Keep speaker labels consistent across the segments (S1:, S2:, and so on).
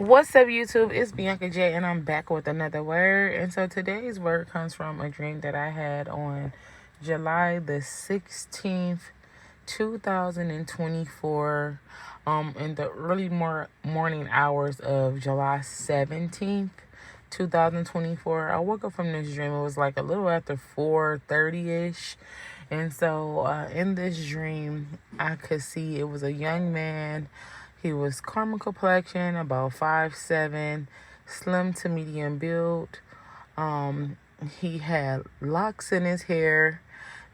S1: What's up, YouTube? It's Bianca J, and I'm back with another word. And so today's word comes from a dream that I had on July the 16th, 2024, in the early morning hours of July 17th, 2024. I woke up from this dream. It was like a little after 4:30ish. And so in this dream, I could see it was a young man. He was caramel complexion, about 5'7", slim to medium build. He had locks in his hair.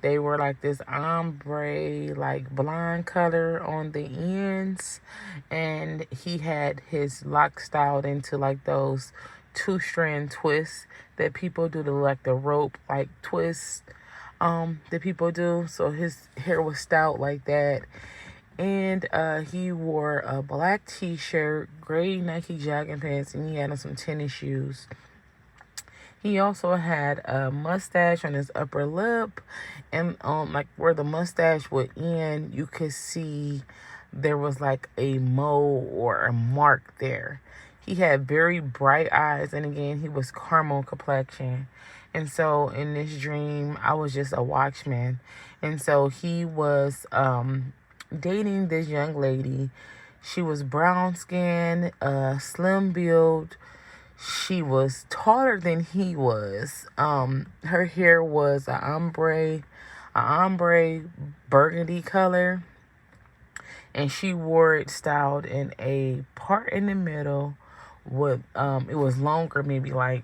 S1: They were like this ombre, like blonde color on the ends. And he had his lock styled into like those 2-strand twists that people do to like the rope, like twists that people do. So his hair was styled like that. And he wore a black t-shirt, gray Nike jogging pants, and he had on some tennis shoes. He also had a mustache on his upper lip, and like where the mustache would end, you could see there was like a mole or a mark there. He had very bright eyes, and again, he was caramel complexion. And so in this dream, I was just a watchman. And so he was dating this young lady. She was brown skinned, slim build. She was taller than he was. Her hair was a ombre burgundy color, and she wore it styled in a part in the middle with it was longer, maybe like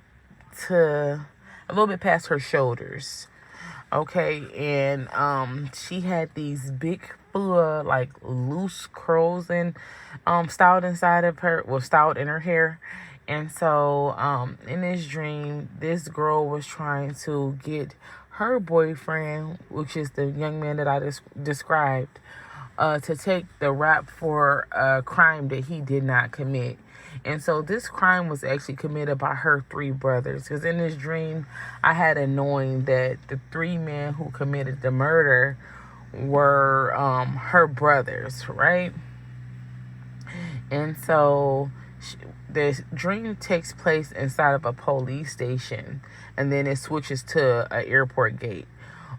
S1: to a little bit past her shoulders. Okay, and she had these big full like loose curls and styled inside of her, well, styled in her hair. And so in this dream, this girl was trying to get her boyfriend, which is the young man that I just described, to take the rap for a crime that he did not commit. And so this crime was actually committed by her 3 brothers. Because in this dream, I had a knowing that the 3 men who committed the murder were her brothers, right? And so the dream takes place inside of a police station, and then it switches to an airport gate.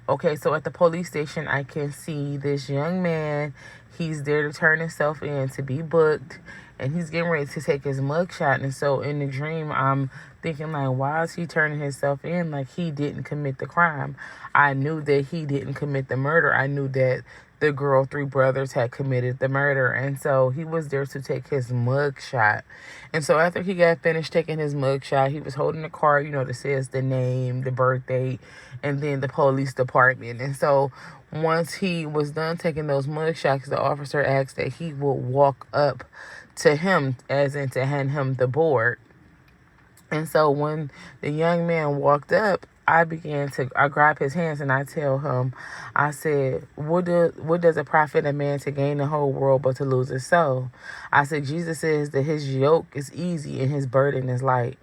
S1: Okay, so at the police station, I can see this young man. He's there to turn himself in to be booked, and he's getting ready to take his mugshot. And so in the dream, I'm thinking, like, why is he turning himself in? Like, he didn't commit the crime. I knew that he didn't commit the murder. I knew that the girl 3 brothers had committed the murder. And so he was there to take his mugshot. And so after he got finished taking his mugshot, he was holding a card, that says the name, the birth date, and then the police department. And so once he was done taking those mugshots, the officer asked that he would walk up to him, as in to hand him the board. And so when the young man walked up, I grabbed his hands and I tell him, I said, what does it profit a man to gain the whole world but to lose his soul? I said, Jesus says that his yoke is easy and his burden is light.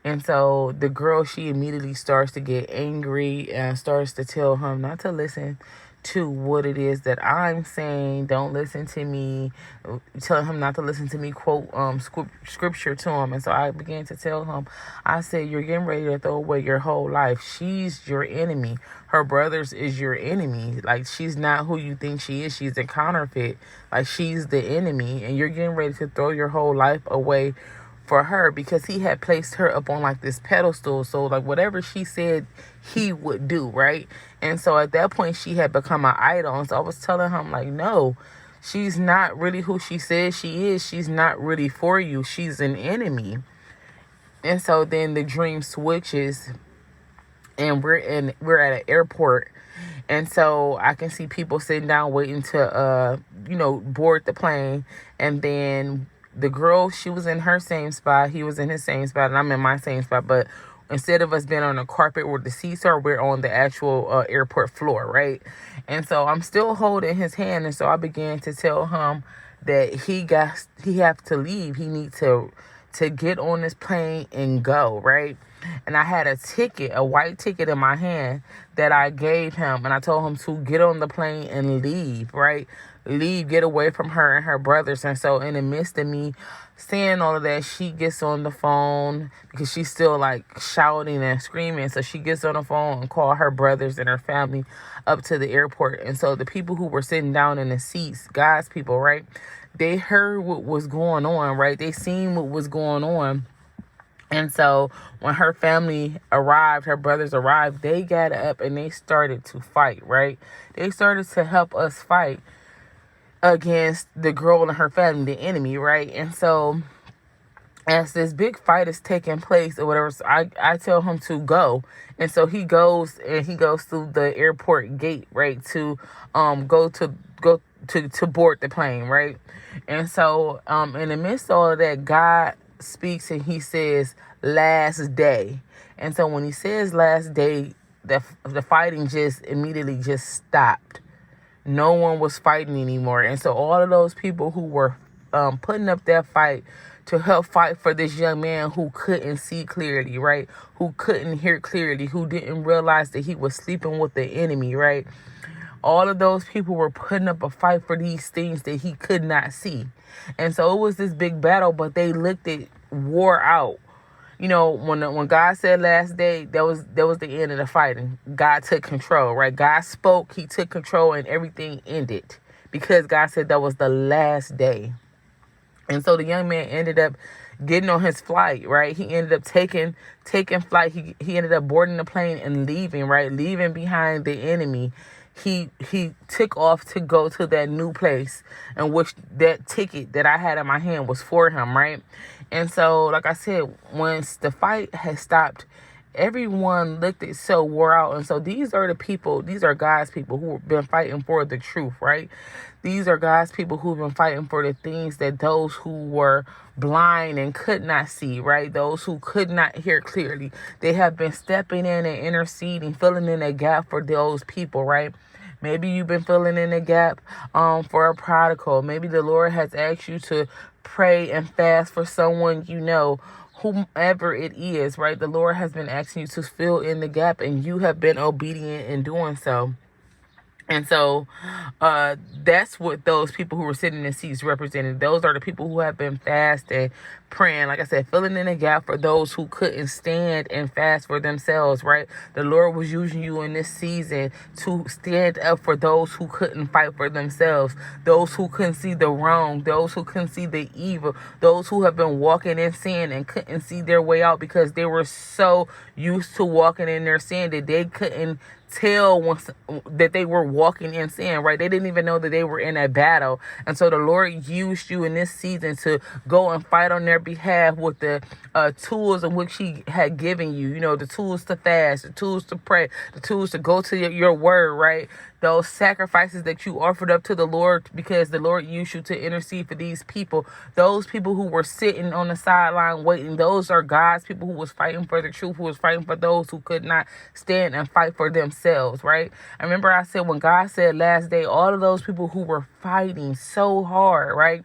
S1: And so the girl, she immediately starts to get angry and starts to tell him not to listen to what it is that I'm saying. Don't listen to me. Telling him not to listen to me quote scripture to him. And so I began to tell him, I said, you're getting ready to throw away your whole life. She's your enemy. Her brothers is your enemy. Like, she's not who you think she is. She's a counterfeit. Like, she's the enemy, and you're getting ready to throw your whole life away for her, because he had placed her up on like this pedestal. So like whatever she said he would do, right? And so at that point she had become an idol. And so I was telling him, like, no, she's not really who she says she is. She's not really for you. She's an enemy. And so then the dream switches, and we're at an airport. And so I can see people sitting down waiting to board the plane. And then the girl, she was in her same spot. He was in his same spot, and I'm in my same spot. But instead of us being on the carpet where the seats are, we're on the actual airport floor, right? And so I'm still holding his hand. And so I began to tell him that he has to leave. He needs to get on this plane and go, right? And I had a white ticket in my hand that I gave him, and I told him to get on the plane and leave, right? leave, get away from her and her brothers. And so in the midst of me saying all of that, she gets on the phone because she's still like shouting and screaming. So she gets on the phone and call her brothers and her family up to the airport. And so the people who were sitting down in the seats, God's people, right? They heard what was going on, right? They seen what was going on. And so when her family arrived, her brothers arrived, they got up and they started to fight, right? They started to help us fight against the girl and her family, the enemy, right? And so as this big fight is taking place or whatever, so I tell him to go. And so he goes through the airport gate, right, to go to board the plane, right? And so in the midst of all of that, God speaks and he says last day. And so when he says last day, the fighting just immediately just stopped. No one was fighting anymore. And so all of those people who were putting up that fight to help fight for this young man who couldn't see clearly, right? Who couldn't hear clearly, who didn't realize that he was sleeping with the enemy, right? All of those people were putting up a fight for these things that he could not see. And so it was this big battle, but they looked at war out. You know, when God said last day, that was the end of the fighting. God took control, right? God spoke, he took control, and everything ended because God said that was the last day. And so the young man ended up getting on his flight, right? He ended up taking flight. He ended up boarding the plane and leaving, right? Leaving behind the enemy. He took off to go to that new place, and which that ticket that I had in my hand was for him, right? And so, like I said, once the fight had stopped, everyone looked at so wore out. And so these are God's people who have been fighting for the truth, right? These are God's people who've been fighting for the things that those who were blind and could not see, right? Those who could not hear clearly. They have been stepping in and interceding, filling in a gap for those people, right? Maybe you've been filling in a gap for a prodigal. Maybe the Lord has asked you to pray and fast for someone you know, whomever it is, right? The Lord has been asking you to fill in the gap, and you have been obedient in doing so. And so that's what those people who were sitting in the seats represented. Those are the people who have been fasting, praying, like I said, filling in a gap for those who couldn't stand and fast for themselves, right? The Lord was using you in this season to stand up for those who couldn't fight for themselves, those who couldn't see the wrong, those who couldn't see the evil, those who have been walking in sin and couldn't see their way out because they were so used to walking in their sin that they couldn't tell that they were walking in sin, right? They didn't even know that they were in a battle. And so the Lord used you in this season to go and fight on their behalf with the tools in which he had given you, the tools to fast, the tools to pray, the tools to go to your word, right? Those sacrifices that you offered up to the Lord because the Lord used you to intercede for these people. Those people who were sitting on the sideline waiting, those are God's people who was fighting for the truth, who was fighting for those who could not stand and fight for themselves, right? I remember I said when God said last day, all of those people who were fighting so hard, right?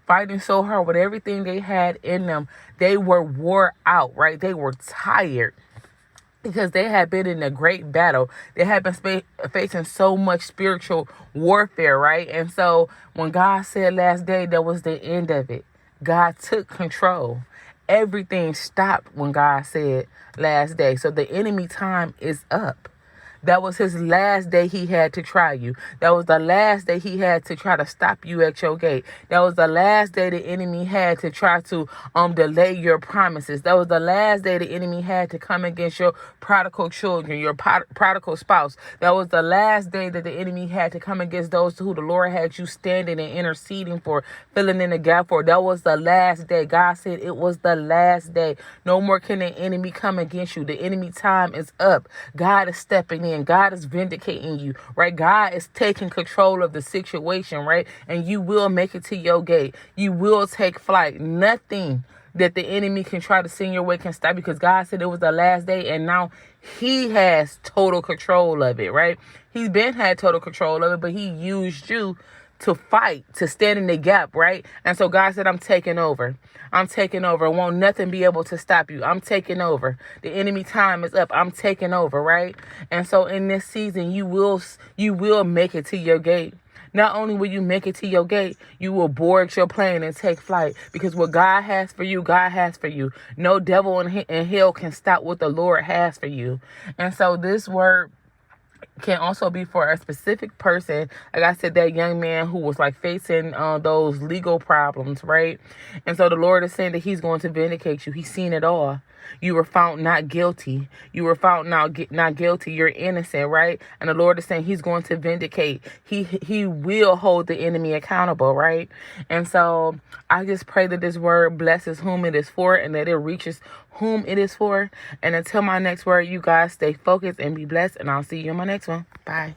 S1: Fighting so hard with everything they had in them, they were wore out, right? They were tired, because they had been in a great battle. They had been facing so much spiritual warfare, right? And so when God said last day, that was the end of it. God took control. Everything stopped when God said last day. So the enemy time is up. That was his last day he had to try you. That was the last day he had to try to stop you at your gate. That was the last day the enemy had to try to delay your promises. That was the last day the enemy had to come against your prodigal children, your prodigal spouse. That was the last day that the enemy had to come against those who the Lord had you standing and interceding for, filling in the gap for. That was the last day. God said it was the last day. No more can the enemy come against you. The enemy time is up. God is stepping in. God is vindicating you, right? God is taking control of the situation, right? And you will make it to your gate. You will take flight. Nothing that the enemy can try to send your way can stop, because God said it was the last day, and now he has total control of it, right? He's been had total control of it, but he used you to fight, to stand in the gap, right? And so God said, I'm taking over. I'm taking over. Won't nothing be able to stop you. I'm taking over. The enemy time is up. I'm taking over, right? And so in this season, you will make it to your gate. Not only will you make it to your gate, you will board your plane and take flight. Because what God has for you, God has for you. No devil in hell can stop what the Lord has for you. And so this word can also be for a specific person. Like I said, that young man who was like facing those legal problems, right? And so the Lord is saying that he's going to vindicate you. He's seen it all. You were found not guilty. You were found not guilty. You're innocent, right? And the Lord is saying he's going to vindicate. He will hold the enemy accountable, right? And so I just pray that this word blesses whom it is for and that it reaches whom it is for. And until my next word, you guys stay focused and be blessed. And I'll see you in my next one. Bye.